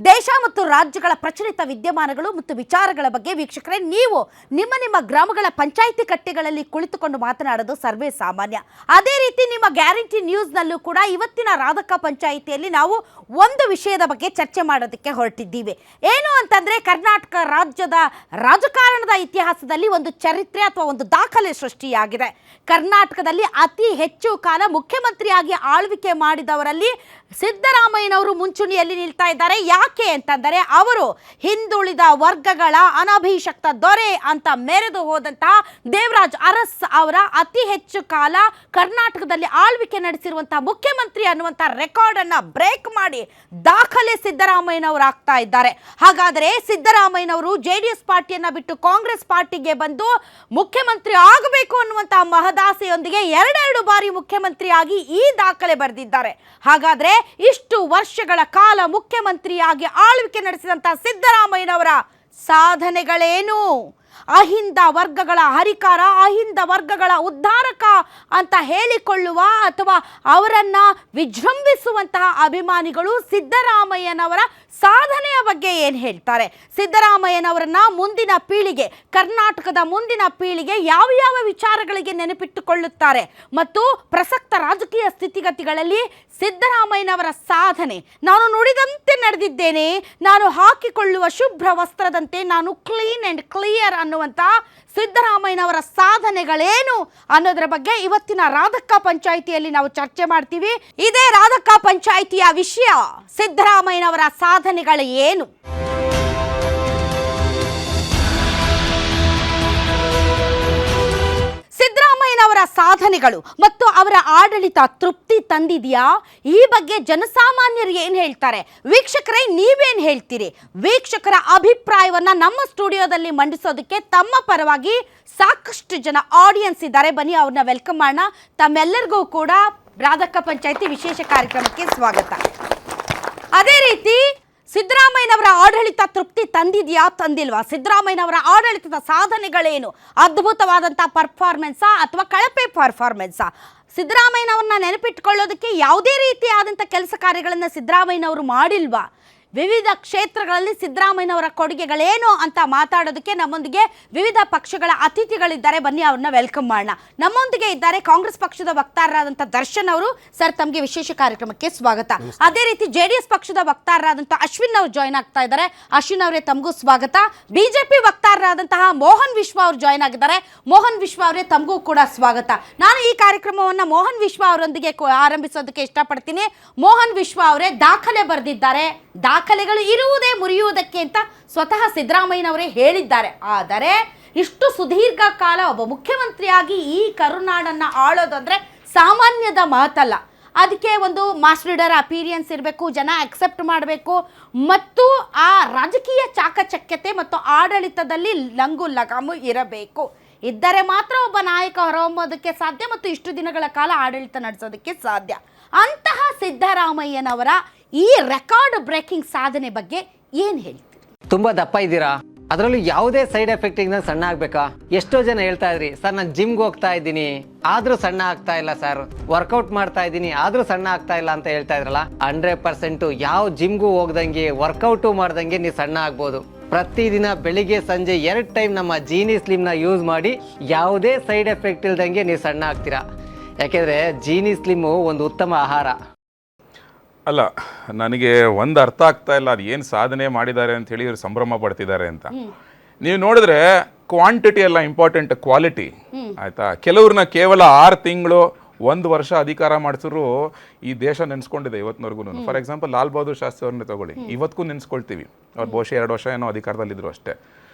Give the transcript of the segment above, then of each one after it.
ದೇಶ ಮತ್ತು ರಾಜ್ಯಗಳ ಪ್ರಚಲಿತ ವಿದ್ಯಮಾನಗಳು ಮತ್ತು ವಿಚಾರಗಳ ಬಗ್ಗೆ ವೀಕ್ಷಕರೇ ನೀವು ನಿಮ್ಮ ಗ್ರಾಮಗಳ ಪಂಚಾಯಿತಿ ಕಟ್ಟೆಗಳಲ್ಲಿ ಕುಳಿತುಕೊಂಡು ಮಾತನಾಡೋದು ಸರ್ವೇ ಸಾಮಾನ್ಯ. ಅದೇ ರೀತಿ ನಿಮ್ಮ ಗ್ಯಾರಂಟಿ ನ್ಯೂಸ್ನಲ್ಲೂ ಕೂಡ ಇವತ್ತಿನ ರಾಧಕ ಪಂಚಾಯಿತಿಯಲ್ಲಿ ನಾವು ಒಂದು ವಿಷಯದ ಬಗ್ಗೆ ಚರ್ಚೆ ಮಾಡೋದಕ್ಕೆ ಹೊರಟಿದ್ದೀವಿ. ಏನು ಅಂತಂದ್ರೆ ಕರ್ನಾಟಕ ರಾಜ್ಯದ ರಾಜಕಾರಣದ ಇತಿಹಾಸದಲ್ಲಿ ಒಂದು ಚರಿತ್ರೆ ಅಥವಾ ಒಂದು ದಾಖಲೆ ಸೃಷ್ಟಿಯಾಗಿದೆ. ಕರ್ನಾಟಕದಲ್ಲಿ ಅತಿ ಹೆಚ್ಚು ಕಾಲ ಮುಖ್ಯಮಂತ್ರಿಯಾಗಿ ಆಳ್ವಿಕೆ ಮಾಡಿದವರಲ್ಲಿ ಸಿದ್ದರಾಮಯ್ಯನವರು ಮುಂಚೂಣಿಯಲ್ಲಿ ನಿಲ್ತಾ ಇದ್ದಾರೆ. ಯಾಕೆ ಅಂತಂದರೆ ಅವರು ಹಿಂದುಳಿದ ವರ್ಗಗಳ ಅನಭಿಷಕ್ತ ದೊರೆ ಅಂತ ಮೆರೆದು ಹೋದಂತಹ ದೇವರಾಜ್ ಅರಸ್ ಅವರ ಅತಿ ಹೆಚ್ಚು ಕಾಲ ಕರ್ನಾಟಕದಲ್ಲಿ ಆಳ್ವಿಕೆ ನಡೆಸಿರುವಂತಹ ಮುಖ್ಯಮಂತ್ರಿ ಅನ್ನುವಂತಹ ರೆಕಾರ್ಡ್ ಅನ್ನ ಬ್ರೇಕ್ ಮಾಡಿ ದಾಖಲೆ ಸಿದ್ದರಾಮಯ್ಯನವರು ಆಗ್ತಾ ಇದ್ದಾರೆ. ಹಾಗಾದರೆ ಸಿದ್ದರಾಮಯ್ಯನವರು ಜೆಡಿಎಸ್ ಪಾರ್ಟಿಯನ್ನ ಬಿಟ್ಟು ಕಾಂಗ್ರೆಸ್ ಪಾರ್ಟಿಗೆ ಬಂದು ಮುಖ್ಯಮಂತ್ರಿ ಆಗಬೇಕು ಅನ್ನುವಂತಹ ಮಹದಾಸೆಯೊಂದಿಗೆ ಎರಡೆರಡು ಬಾರಿ ಮುಖ್ಯಮಂತ್ರಿಯಾಗಿ ಈ ದಾಖಲೆ ಬರೆದಿದ್ದಾರೆ. ಹಾಗಾದ್ರೆ ಇಷ್ಟು ವರ್ಷಗಳ ಕಾಲ ಮುಖ್ಯಮಂತ್ರಿಯಾಗಿ ಆಳ್ವಿಕೆ ನಡೆಸಿದಂತಹ ಸಿದ್ದರಾಮಯ್ಯನವರ ಸಾಧನೆಗಳೇನು? ಅಹಿಂದ ವರ್ಗಗಳ ಹರಿಕಾರ, ಅಹಿಂದ ವರ್ಗಗಳ ಉದ್ಧಾರಕ ಅಂತ ಹೇಳಿಕೊಳ್ಳುವ ಅಥವಾ ಅವರನ್ನ ವಿಜೃಂಭಿಸುವಂತಹ ಅಭಿಮಾನಿಗಳು ಸಿದ್ದರಾಮಯ್ಯನವರ ಸಾಧನೆಯ ಬಗ್ಗೆ ಏನು ಹೇಳ್ತಾರೆ? ಸಿದ್ದರಾಮಯ್ಯನವರನ್ನ ಮುಂದಿನ ಪೀಳಿಗೆ, ಕರ್ನಾಟಕದ ಮುಂದಿನ ಪೀಳಿಗೆ ಯಾವ ಯಾವ ವಿಚಾರಗಳಿಗೆ ನೆನಪಿಟ್ಟುಕೊಳ್ಳುತ್ತಾರೆ ಮತ್ತು ಪ್ರಸಕ್ತ ರಾಜಕೀಯ ಸ್ಥಿತಿಗತಿಗಳಲ್ಲಿ ಸಿದ್ದರಾಮಯ್ಯನವರ ಸಾಧನೆ, ನಾನು ನುಡಿದಂತೆ ನಡೆದಿದ್ದೇನೆ, ನಾನು ಹಾಕಿಕೊಳ್ಳುವ ಶುಭ್ರ ವಸ್ತ್ರದಂತೆ ನಾನು ಕ್ಲೀನ್ ಅಂಡ್ ಕ್ಲಿಯರ್ ಅನ್ನುವಂಥ ಸಿದ್ದರಾಮಯ್ಯನವರ ಸಾಧನೆಗಳೇನು ಅನ್ನೋದರ ಬಗ್ಗೆ ಇವತ್ತಿನ ರಾಧಕ ಪಂಚಾಯಿತಿಯಲ್ಲಿ ನಾವು ಚರ್ಚೆ ಮಾಡ್ತೀವಿ. ಇದೇ ರಾಧಕ ಪಂಚಾಯಿತಿಯ ವಿಷಯ, ಸಿದ್ದರಾಮಯ್ಯನವರ ಸಾಧನೆಗಳು ಏನು? ಸಿದ್ದರಾಮಯ್ಯನವರ ಸಾಧನೆಗಳು ಮತ್ತು ಅವರ ಆಡಳಿತ ತೃಪ್ತಿ ತಂದಿದೆಯಾ? ಈ ಬಗ್ಗೆ ಜನಸಾಮಾನ್ಯರು ಏನು ಹೇಳ್ತಾರೆ? ವೀಕ್ಷಕರೇ ನೀವೇನು ಹೇಳ್ತೀರಿ? ವೀಕ್ಷಕರ ಅಭಿಪ್ರಾಯವನ್ನ ನಮ್ಮ ಸ್ಟುಡಿಯೋದಲ್ಲಿ ಮಂಡಿಸೋದಕ್ಕೆ ತಮ್ಮ ಪರವಾಗಿ ಸಾಕಷ್ಟು ಜನ ಆಡಿಯನ್ಸ್ ಇದ್ದಾರೆ. ಬನ್ನಿ ಅವ್ರನ್ನ ವೆಲ್ಕಮ್ ಮಾಡೋಣ. ತಮ್ಮೆಲ್ಲರಿಗೂ ಕೂಡ ರಾಧಕ ಪಂಚಾಯಿತಿ ವಿಶೇಷ ಕಾರ್ಯಕ್ರಮಕ್ಕೆ ಸ್ವಾಗತ. ಅದೇ ರೀತಿ ಸಿದ್ದರಾಮಯ್ಯನವರ ಆಡಳಿತ ತೃಪ್ತಿ ತಂದಿದೆಯಾ, ತಂದಿಲ್ವಾ? ಸಿದ್ದರಾಮಯ್ಯನವರ ಆಡಳಿತದ ಸಾಧನೆಗಳೇನು? ಅದ್ಭುತವಾದಂಥ ಪರ್ಫಾರ್ಮೆನ್ಸಾ ಅಥವಾ ಕಳಪೆ ಪರ್ಫಾರ್ಮೆನ್ಸಾ? ಸಿದ್ದರಾಮಯ್ಯನವ್ರನ್ನ ನೆನಪಿಟ್ಕೊಳ್ಳೋದಕ್ಕೆ ಯಾವುದೇ ರೀತಿಯಾದಂಥ ಕೆಲಸ ಕಾರ್ಯಗಳನ್ನು ಸಿದ್ದರಾಮಯ್ಯನವರು ಮಾಡಿಲ್ವಾ? ವಿವಿಧ ಕ್ಷೇತ್ರಗಳಲ್ಲಿ ಸಿದ್ದರಾಮಯ್ಯನವರ ಕೊಡುಗೆಗಳೇನು ಅಂತ ಮಾತಾಡೋದಕ್ಕೆ ನಮ್ಮೊಂದಿಗೆ ವಿವಿಧ ಪಕ್ಷಗಳ ಅತಿಥಿಗಳಿದ್ದಾರೆ. ಬನ್ನಿ ಅವ್ರನ್ನ ವೆಲ್ಕಮ್ ಮಾಡೋಣ. ನಮ್ಮೊಂದಿಗೆ ಇದ್ದಾರೆ ಕಾಂಗ್ರೆಸ್ ಪಕ್ಷದ ವಕ್ತಾರರಾದಂಥ ದರ್ಶನ್ ಅವರು. ಸರ್, ತಮಗೆ ವಿಶೇಷ ಕಾರ್ಯಕ್ರಮಕ್ಕೆ ಸ್ವಾಗತ. ಅದೇ ರೀತಿ ಜೆಡಿಎಸ್ ಪಕ್ಷದ ವಕ್ತಾರರಾದಂಥ ಅಶ್ವಿನ್ ಅವರು ಜಾಯ್ನ್ ಆಗ್ತಾ ಇದ್ದಾರೆ. ಅಶ್ವಿನ್ ಅವರೇ, ತಮಗೂ ಸ್ವಾಗತ. ಬಿಜೆಪಿ ವಕ್ತಾರರಾದಂತಹ ಮೋಹನ್ ವಿಶ್ವ ಅವರು ಜಾಯ್ನ್ ಆಗಿದ್ದಾರೆ. ಮೋಹನ್ ವಿಶ್ವ ಅವರೇ, ತಮಗೂ ಕೂಡ ಸ್ವಾಗತ. ನಾನು ಈ ಕಾರ್ಯಕ್ರಮವನ್ನು ಮೋಹನ್ ವಿಶ್ವ ಅವರೊಂದಿಗೆ ಆರಂಭಿಸೋದಕ್ಕೆ ಇಷ್ಟಪಡ್ತೀನಿ. ಮೋಹನ್ ವಿಶ್ವ ಅವರೇ, ದಾಖಲೆ ಬರೆದಿದ್ದಾರೆ. ದಾಖಲೆಗಳು ಇರುವುದೇ ಮುರಿಯುವುದಕ್ಕೆ ಅಂತ ಸ್ವತಃ ಸಿದ್ದರಾಮಯ್ಯನವರೇ ಹೇಳಿದ್ದಾರೆ. ಆದರೆ ಇಷ್ಟು ಸುದೀರ್ಘ ಕಾಲ ಒಬ್ಬ ಮುಖ್ಯಮಂತ್ರಿಯಾಗಿ ಈ ಕರುನಾಡನ್ನು ಆಳೋದಂದ್ರೆ ಸಾಮಾನ್ಯದ ಮಾತಲ್ಲ. ಅದಕ್ಕೆ ಒಂದು ಮಾಸ್ ಲೀಡರ್ ಅಪೀರಿಯನ್ಸ್ ಇರಬೇಕು, ಜನ ಅಕ್ಸೆಪ್ಟ್ ಮಾಡಬೇಕು ಮತ್ತು ಆ ರಾಜಕೀಯ ಚಾಕಚಕ್ಯತೆ ಮತ್ತು ಆಡಳಿತದಲ್ಲಿ ಲಂಗು ಲಗಾಮು ಇರಬೇಕು. ಇದ್ದರೆ ಮಾತ್ರ ಒಬ್ಬ ನಾಯಕ ಹೊರಹೊಮ್ಮೋದಕ್ಕೆ ಸಾಧ್ಯ ಮತ್ತು ಇಷ್ಟು ದಿನಗಳ ಕಾಲ ಆಡಳಿತ ನಡೆಸೋದಕ್ಕೆ ಸಾಧ್ಯ. ಅಂತಹ ಸಿದ್ದರಾಮಯ್ಯನವರ ಈ ರೆಕಾರ್ಡ್ ಬ್ರೇಕಿಂಗ್ ಸಾಧನೆ ಬಗ್ಗೆ ಏನು ಹೇಳ್ತೀರಿ? ತುಂಬಾ ದಪ್ಪ ಇದ್ದೀರಾ, ಅದರಲ್ಲೂ ಯಾವುದೇ ಸೈಡ್ ಎಫೆಕ್ಟ್ ಇಂದ ಸಣ್ಣ ಆಗ್ಬೇಕಾ? ಎಷ್ಟೋ ಜನ ಹೇಳ್ತಾ ಇದ್ರಿ, ಸರ್ ನಾನು ಜಿಮ್ಗೆ ಹೋಗ್ತಾ ಇದ್ದೀನಿ ಆದ್ರೂ ಸಣ್ಣ ಆಗ್ತಾ ಇಲ್ಲ, ಸರ್ ವರ್ಕೌಟ್ ಮಾಡ್ತಾ ಇದ್ದೀನಿ ಆದ್ರೂ ಸಣ್ಣ ಆಗ್ತಾ ಇಲ್ಲ ಅಂತ ಹೇಳ್ತಾ ಇದ್ರಲ್ಲ. 100% ಯಾವ ಜಿಮ್ಗೂ ಹೋಗ್ದಂಗೆ ವರ್ಕೌಟು ಮಾಡ್ದಂಗೆ ನೀವು ಸಣ್ಣ ಆಗ್ಬೋದು. ಪ್ರತಿದಿನ ಬೆಳಿಗ್ಗೆ ಸಂಜೆ 2 ಟೈಮ್ ನಮ್ಮ ಜೀನಿ ಸ್ಲಿಮ್ ನ ಯೂಸ್ ಮಾಡಿ ಯಾವುದೇ ಸೈಡ್ ಎಫೆಕ್ಟ್ ಇಲ್ದಂಗೆ ನೀವು ಸಣ್ಣ ಆಗ್ತೀರಾ. ಯಾಕೆಂದ್ರೆ ಜೀನಿ ಸ್ಲಿಮ್ ಒಂದು ಉತ್ತಮ ಆಹಾರ ಅಲ್ಲ. ನನಗೆ ಒಂದು ಅರ್ಥ ಆಗ್ತಾ ಇಲ್ಲ, ಅದು ಏನು ಸಾಧನೆ ಮಾಡಿದ್ದಾರೆ ಅಂತ ಹೇಳಿ ಇವರು ಸಂಭ್ರಮ ಪಡ್ತಿದ್ದಾರೆ ಅಂತ. ನೀವು ನೋಡಿದ್ರೆ ಕ್ವಾಂಟಿಟಿ ಎಲ್ಲ ಇಂಪಾರ್ಟೆಂಟ್, ಕ್ವಾಲಿಟಿ ಆಯ್ತಾ. ಕೆಲವ್ರನ್ನ ಕೇವಲ 6 ತಿಂಗಳು 1 ವರ್ಷ ಅಧಿಕಾರ ಮಾಡಿಸಿದ್ರು ಈ ದೇಶ ನೆನೆಸ್ಕೊಂಡಿದೆ ಇವತ್ತಿನವರೆಗೂ. ಫಾರ್ ಎಕ್ಸಾಂಪಲ್ ಲಾಲ್ ಬಹದ್ದೂರ್ ಶಾಸ್ತ್ರಿ ಅವ್ರನ್ನ ತಗೊಳ್ಳಿ, ಇವತ್ತಿಗೂ ನೆನೆಸ್ಕೊಳ್ತೀವಿ. ಅವ್ರು ಬಹುಶಃ 2 ವರ್ಷ ಏನೋ ಅಧಿಕಾರದಲ್ಲಿದ್ರು ಅಷ್ಟೇ.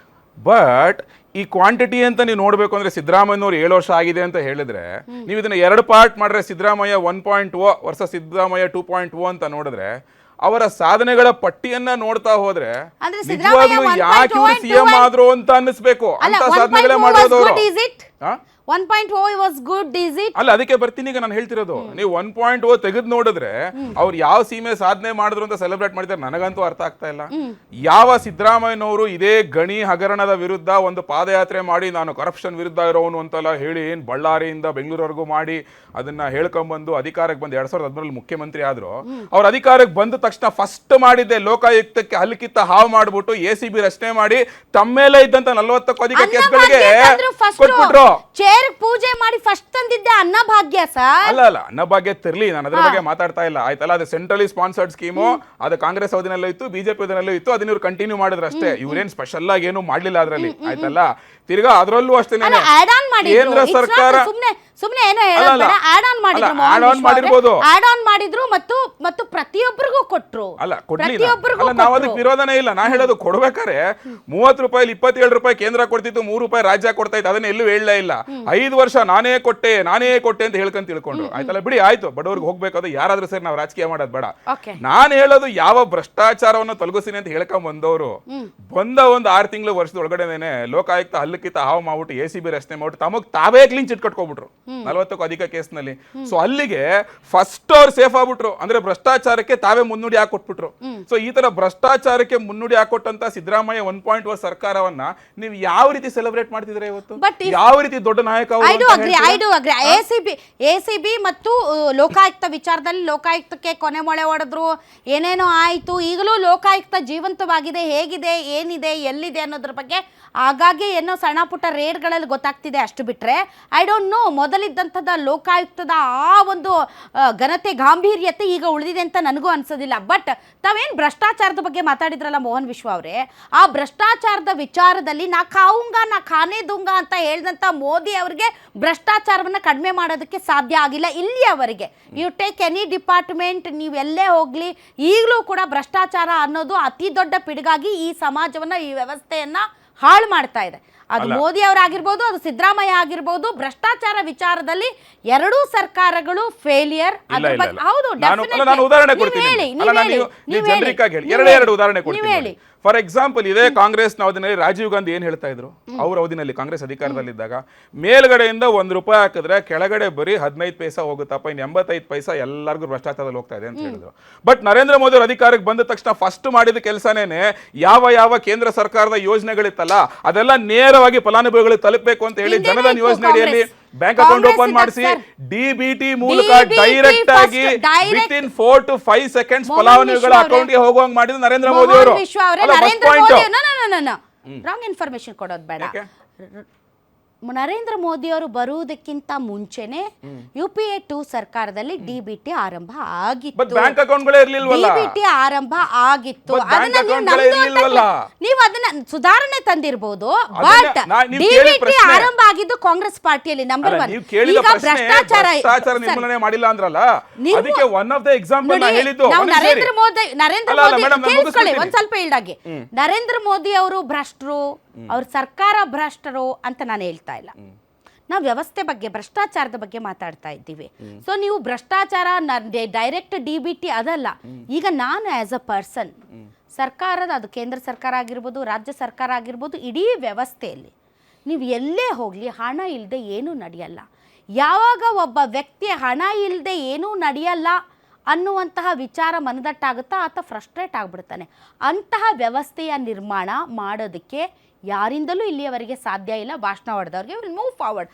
ಬಟ್ ಈ ಕ್ವಾಂಟಿಟಿ ಅಂತ ನೀವು ನೋಡಬೇಕು ಅಂದ್ರೆ ಸಿದ್ದರಾಮಯ್ಯನವ್ರು 7 ವರ್ಷ ಆಗಿದೆ ಅಂತ ಹೇಳಿದ್ರೆ, ನೀವು ಇದನ್ನ 2 ಪಾರ್ಟ್ ಮಾಡಿದ್ರೆ ಸಿದ್ದರಾಮಯ್ಯ 1.0 ವರ್ಷ ಸಿದ್ದರಾಮಯ್ಯ 2.0 ಅಂತ ನೋಡಿದ್ರೆ, ಅವರ ಸಾಧನೆಗಳ ಪಟ್ಟಿಯನ್ನ ನೋಡ್ತಾ ಹೋದ್ರೆ ನಿಜವಾಗ್ಲೂ ಯಾಕೆ ಇವರು ಸಿಎಂ ಆದ್ರು ಅಂತ ಅನ್ನಿಸ್ಬೇಕು. ಅಂತ ಸಾಧನೆಗಳೇ ಮಾಡಿರೋದವರು. 1.0 ವಾಸ್ ಗುಡ್, ಇಸ್ ಇಟ್? ಅಲ್ಲ, ಅದಕ್ಕೆ ಬರ್ತೀನಿ. ಈಗ ನಾನು ಹೇಳ್ತಿರೋದು, ನೀವು 1.0 ತೆಗೆದು ನೋಡಿದ್ರೆ ಅವ್ರು ಯಾವ ಸೀಮೆ ಸಾಧನೆ ಮಾಡಿದ್ರು ಅಂತ ಸೆಲೆಬ್ರೇಟ್ ಮಾಡಿದ್ದಾರೆ ನನಗಂತೂ ಅರ್ಥ ಆಗ್ತಾ ಇಲ್ಲ. ಯಾವ ಸಿದ್ದರಾಮಯ್ಯನವರು ಇದೇ ಗಣಿ ಹಗರಣದ ವಿರುದ್ಧ ಒಂದು ಪಾದಯಾತ್ರೆ ಮಾಡಿ ನಾನು ಕರಪ್ಷನ್ ವಿರುದ್ಧ ಇರೋನು ಅಂತೆಲ್ಲ ಹೇಳಿ ಏನ್ ಬಳ್ಳಾರಿಯಿಂದ ಬೆಂಗಳೂರವರೆಗೂ ಮಾಡಿ ಅದನ್ನ ಹೇಳ್ಕೊಂಡ್ಬಂದು ಅಧಿಕಾರಕ್ಕೆ ಬಂದು 2013 ಮುಖ್ಯಮಂತ್ರಿ ಆದ್ರು. ಅವ್ರ ಅಧಿಕಾರಕ್ಕೆ ಬಂದ ತಕ್ಷಣ ಫಸ್ಟ್ ಮಾಡಿದ್ದೆ ಲೋಕಾಯುಕ್ತಕ್ಕೆ ಹಲ್ಕಿತ್ತ ಹಾವು ಮಾಡ್ಬಿಟ್ಟು ACB ರಚನೆ ಮಾಡಿ ತಮ್ಮ ಮೇಲೆ ಇದ್ದಂತ 40ಕ್ಕೂ ಅಧಿಕ ಕೇಸ್ಗಳಿಗೆ ಕೊಟ್ಬಿಟ್ರು. ಚೇರ್ ಪೂಜೆ ಮಾಡಿ ಫಸ್ಟ್ ತಂದಿದ್ದೆ ಅನ್ನಭಾಗ್ಯ ಸರ್. ಅಲ್ಲ ಅನ್ನಭಾಗ್ಯ ತಿರ್ಲಿ, ನಾನು ಅದ್ರ ಬಗ್ಗೆ ಮಾತಾಡ್ತಾ ಇಲ್ಲ ಆಯ್ತಲ್ಲ. ಅದು ಸೆಂಟ್ರಲಿ ಸ್ಪಾನ್ಸರ್ಡ್ ಸ್ಕೀಮು, ಅದು ಕಾಂಗ್ರೆಸ್ ಅವಧಿನಲ್ಲೂ ಇತ್ತು, ಬಿಜೆಪಿ ಅವಧಿನಲ್ಲೂ ಇತ್ತು. ಅದನ್ನ ಇವ್ರು ಕಂಟಿನ್ಯೂ ಮಾಡಿದ್ರು ಅಷ್ಟೇ. ಇವ್ರೇನ್ ಸ್ಪೆಷಲ್ ಆಗಿ ಏನು ಮಾಡ್ಲಿಲ್ಲ ಅದ್ರಲ್ಲಿ, ಆಯ್ತಲ್ಲ. ತಿರ್ಗಾ ಅದ್ರಲ್ಲೂ ಅಷ್ಟೇ ಕೇಂದ್ರ ಸರ್ಕಾರ ಸುಮ್ನೆ ಏನೋ ಹೇಳೋಣ, ಆಡ್ ಆನ್ ಮಾಡಿದ್ರು ಮತ್ತು ಪ್ರತಿಯೊಬ್ಬರಿಗೂ ಕೊಟ್ರು. ಅಲ್ಲ ಕೊಡ್ಲಿಲ್ಲ, ನಾವು ಅದಕ್ಕೆ ವಿರೋಧನೇ ಇಲ್ಲ. ನಾ ಹೇಳೋದು ಕೊಡ್ಬೇಕಾರೆ 30 ರೂಪಾಯಿ 27 ರೂಪಾಯಿ ಕೇಂದ್ರ ಕೊಡ್ತಿತ್ತು, 3 ರೂಪಾಯಿ ರಾಜ್ಯ ಕೊಡ್ತಾ ಇತ್ತು. ಅದನ್ನ ಎಲ್ಲೂ ಹೇಳಲೇ ಇಲ್ಲ. 5 ವರ್ಷ ನಾನೇ ಕೊಟ್ಟೆ ಅಂತ ಹೇಳ್ಕೊಂತ ತಿಳ್ಕೊಂಡ್ರು. ಆಯ್ತಲ್ಲ ಬಿಡಿ, ಆಯ್ತು, ಬಡವ್ರಿಗೆ ಹೋಗ್ಬೇಕಾದ್ರೆ ಯಾರಾದ್ರೂ ಸರಿ ನಾವು ರಾಜಕೀಯ ಮಾಡೋದು ಬೇಡ. ನಾನು ಹೇಳೋದು ಯಾವ ಭ್ರಷ್ಟಾಚಾರವನ್ನು ತೊಲಗಿಸ್ತೀನಿ ಅಂತ ಹೇಳ್ಕೊಂಡ್ ಬಂದವರು ಬಂದ ಒಂದು 6 ತಿಂಗಳು ವರ್ಷದ ಒಳಗಡೆನೆ ಲೋಕಾಯುಕ್ತ ಹಲ್ಲಕ್ಕಿತ್ತ ಹಾವು ಮಾಡ್ಬಿಟ್ಟು ACB ರಚನೆ ಮಾಡ್ಬಿಟ್ಟು ತಮಗ್ ತಾವೇ ಕ್ಲೀನ್ ಚಿಟ್ ಕಟ್ಕೊಬಿಟ್ರು 40ಕ್ಕೂ ಅಧಿಕ ಕೇಸ್ನಲ್ಲಿ. ಸೊ ಅಲ್ಲಿಗೆ ಫಸ್ಟ್ ಅವ್ರು ಸೇಫ್ ಆಗ್ಬಿಟ್ರು. ಅಂದ್ರೆ ಭ್ರಷ್ಟಾಚಾರಕ್ಕೆ ತಾವೇ ಮುನ್ನುಡಿ ಹಾಕೊಟ್ಬಿಟ್ರು. ಸೊ ಈ ತರ ಭ್ರಷ್ಟಾಚಾರಕ್ಕೆ ಮುನ್ನುಡಿ ಹಾಕೊಟ್ಟಂತ ಸಿದ್ದರಾಮಯ್ಯ 1.0 ಸರ್ಕಾರವನ್ನ ನೀವು ಯಾವ ರೀತಿ ಸೆಲೆಬ್ರೇಟ್ ಮಾಡ್ತಿದ್ರೆ ಇವತ್ತು? ಯಾವ ರೀತಿ ದೊಡ್ಡ ನಾಯಕ? ACB ಮತ್ತು ಲೋಕಾಯುಕ್ತ ವಿಚಾರದಲ್ಲಿ ಲೋಕಾಯುಕ್ತಕ್ಕೆ ಕೊನೆ ಮೊಳೆ ಹೊಡೆದ್ರು, ಏನೇನೋ ಆಯ್ತು. ಈಗಲೂ ಲೋಕಾಯುಕ್ತ ಜೀವಂತವಾಗಿದೆ, ಹೇಗಿದೆ, ಏನಿದೆ, ಎಲ್ಲಿದೆ ಅನ್ನೋದ್ರ ಬಗ್ಗೆ ಆಗಾಗ್ಗೆ ಏನೋ ಸಣ್ಣ ಪುಟ್ಟ ರೇಡ್ಗಳಲ್ಲಿ ಗೊತ್ತಾಗ್ತಿದೆ. ಅಷ್ಟು ಬಿಟ್ರೆ ಐ ಡೋಂಟ್ ನೋ ಮೊದಲಿದ್ದಂಥದ್ದು ಲೋಕಾಯುಕ್ತದ ಆ ಒಂದು ಘನತೆ ಗಾಂಭೀರ್ಯತೆ ಈಗ ಉಳಿದಿದೆ ಅಂತ ನನಗೂ ಅನ್ಸೋದಿಲ್ಲ. ಬಟ್ ತಾವೇನು ಭ್ರಷ್ಟಾಚಾರದ ಬಗ್ಗೆ ಮಾತಾಡಿದ್ರಲ್ಲ ಮೋಹನ್ ವಿಶ್ವ ಅವರೇ, ಆ ಭ್ರಷ್ಟಾಚಾರದ ವಿಚಾರದಲ್ಲಿ ನಾ ಖಾನೆ ದುಂಗ ಅಂತ ಹೇಳಿದಂಥ ಮೋದಿ ಅವರಿಗೆ ಭ್ರಷ್ಟಾಚಾರವನ್ನು ಕಡಿಮೆ ಮಾಡೋದಕ್ಕೆ ಸಾಧ್ಯ ಆಗಿಲ್ಲ ಇಲ್ಲಿಯವರೆಗೆ. ಯು ಟೇಕ್ ಎನಿ ಡಿಪಾರ್ಟ್ಮೆಂಟ್, ನೀವೆಲ್ಲೇ ಹೋಗಲಿ, ಈಗಲೂ ಕೂಡ ಭ್ರಷ್ಟಾಚಾರ ಅನ್ನೋದು ಅತಿ ದೊಡ್ಡ ಪಿಡುಗಾಗಿ ಈ ಸಮಾಜವನ್ನು, ಈ ವ್ಯವಸ್ಥೆಯನ್ನು ಹಾಳು ಮಾಡ್ತಾ ಇದೆ. ಅದು ಮೋದಿ ಅವರಾಗಿರ್ಬೋದು, ಅದು ಸಿದ್ದರಾಮಯ್ಯ ಆಗಿರ್ಬೋದು. ಭ್ರಷ್ಟಾಚಾರ ವಿಚಾರದಲ್ಲಿ ಎರಡೂ ಸರ್ಕಾರಗಳು ಫೇಲಿಯರ್. ಹೌದು, ಉದಾಹರಣೆ ಕೊಡ್ತೀನಿ. ಫಾರ್ ಎಕ್ಸಾಂಪಲ್, ಇದೇ ಕಾಂಗ್ರೆಸ್ ಅವಧಿನಲ್ಲಿ ರಾಜೀವ್ ಗಾಂಧಿ ಏನ್ ಹೇಳ್ತಾ ಇದ್ರು? ಅವ್ರ ಅವಧಿನಲ್ಲಿ ಕಾಂಗ್ರೆಸ್ ಅಧಿಕಾರದಲ್ಲಿದ್ದಾಗ ಮೇಲ್ಗಡೆಯಿಂದ 1 ರೂಪಾಯಿ ಹಾಕಿದ್ರೆ ಕೆಳಗಡೆ ಬರೀ 15 ಪೈಸಾ ಹೋಗುತ್ತಪ್ಪ, ಇನ್ನು 85 ಪೈಸಾ ಎಲ್ಲರಿಗೂ ಭ್ರಷ್ಟಾಚಾರದಲ್ಲಿ ಹೋಗ್ತಾ ಇದೆ ಅಂತ ಹೇಳಿದ್ರು. ಬಟ್ ನರೇಂದ್ರ ಮೋದಿ ಅವರು ಅಧಿಕಾರಕ್ಕೆ ಬಂದ ತಕ್ಷಣ ಫಸ್ಟ್ ಮಾಡಿದ ಕೆಲಸನೇನೆ ಯಾವ ಕೇಂದ್ರ ಸರ್ಕಾರದ ಯೋಜನೆಗಳಿತ್ತಲ್ಲ ಅದೆಲ್ಲ ನೇರವಾಗಿ ಫಲಾನುಭವಿಗಳಿಗೆ ತಲುಪಬೇಕು ಅಂತ ಹೇಳಿ ಜನಧನ್ ಯೋಜನೆ ಅಡಿಯಲ್ಲಿ ಬ್ಯಾಂಕ್ ಅಕೌಂಟ್ ಓಪನ್ ಮಾಡಿಸಿ DBT ಮೂಲಕ ಡೈರೆಕ್ಟ್ ಆಗಿ ವಿತಿನ್ 4 to 5 ಸೆಕೆಂಡ್ಸ್ ಫಲಾನುಭವಿಗಳ ಅಕೌಂಟ್ಗೆ ಹೋಗುವಂಗ್ ಮಾಡಿದ್ರು ನರೇಂದ್ರ ಮೋದಿ ಅವರು. ರಾಂಗ್ ಇನ್ಫಾರ್ಮೇಶನ್ ಕೊಡೋದು ಬೇಡ. ನರೇಂದ್ರ ಮೋದಿ ಅವರು ಬರುವುದಕ್ಕಿಂತ ಮುಂಚೆನೆ UPA 2 ಸರ್ಕಾರದಲ್ಲಿ DBT ಆರಂಭ ಆಗಿತ್ತು. DBT ಆರಂಭ ಆಗಿತ್ತು. ನೀವು ಅದನ್ನ ಸುಧಾರಣೆ ತಂದಿರಬಹುದು. ಬಟ್ DBT ಆರಂಭ ಆಗಿದ್ದು ಕಾಂಗ್ರೆಸ್ ಪಾರ್ಟಿಯಲ್ಲಿ ನಂಬರ್ 1. ಈಗ ಭ್ರಷ್ಟಾಚಾರ ನಿರ್ಮೂಲನೆ ಮಾಡಿಲ್ಲ ಅಂದ್ರಲ್ಲ, ಅದಕ್ಕೆ ಒನ್ ಆಫ್ ದ ಎಕ್ಸಾಂಪಲ್ ನಾನು ಹೇಳಿದ್ದು. ನರೇಂದ್ರ ಮೋದಿ ಒಂದ್ ಸ್ವಲ್ಪ ಹೇಳ್ದಾಗೆ ನರೇಂದ್ರ ಮೋದಿ ಅವರು ಭ್ರಷ್ಟರು, ಅವ್ರ ಸರ್ಕಾರ ಭ್ರಷ್ಟರು ಅಂತ ನಾನು ಹೇಳ್ತಾ ಇಲ್ಲ. ನಾವು ವ್ಯವಸ್ಥೆ ಬಗ್ಗೆ, ಭ್ರಷ್ಟಾಚಾರದ ಬಗ್ಗೆ ಮಾತಾಡ್ತಾ ಇದ್ದೀವಿ. ಸೊ ನೀವು ಭ್ರಷ್ಟಾಚಾರ ಡೈರೆಕ್ಟ್ DBT ಅದಲ್ಲ. ಈಗ ನಾನು ಆಸ್ ಅ ಪರ್ಸನ್ ಸರ್ಕಾರದ, ಅದು ಕೇಂದ್ರ ಸರ್ಕಾರ ಆಗಿರ್ಬೋದು, ರಾಜ್ಯ ಸರ್ಕಾರ ಆಗಿರ್ಬೋದು, ಇಡೀ ವ್ಯವಸ್ಥೆಯಲ್ಲಿ ನೀವು ಎಲ್ಲೇ ಹೋಗಲಿ ಹಣ ಇಲ್ಲದೆ ಏನೂ ನಡೆಯಲ್ಲ. ಯಾವಾಗ ಒಬ್ಬ ವ್ಯಕ್ತಿ ಹಣ ಇಲ್ಲದೆ ಏನೂ ನಡೆಯಲ್ಲ ಅನ್ನುವಂತಹ ವಿಚಾರ ಮನದಟ್ಟಾಗುತ್ತಾ ಆತ ಫ್ರಸ್ಟ್ರೇಟ್ ಆಗಿಬಿಡ್ತಾನೆ. ಅಂತಹ ವ್ಯವಸ್ಥೆಯ ನಿರ್ಮಾಣ ಮಾಡೋದಕ್ಕೆ ಯಾರಿಂದಲೂ ಇಲ್ಲಿಯವರೆಗೆ ಸಾಧ್ಯ ಇಲ್ಲ. ಭಾಷಣ ಹೊಡೆದವ್ರಿಗೆ ವಿಲ್ ಮೂವ್ ಫಾರ್ವರ್ಡ್.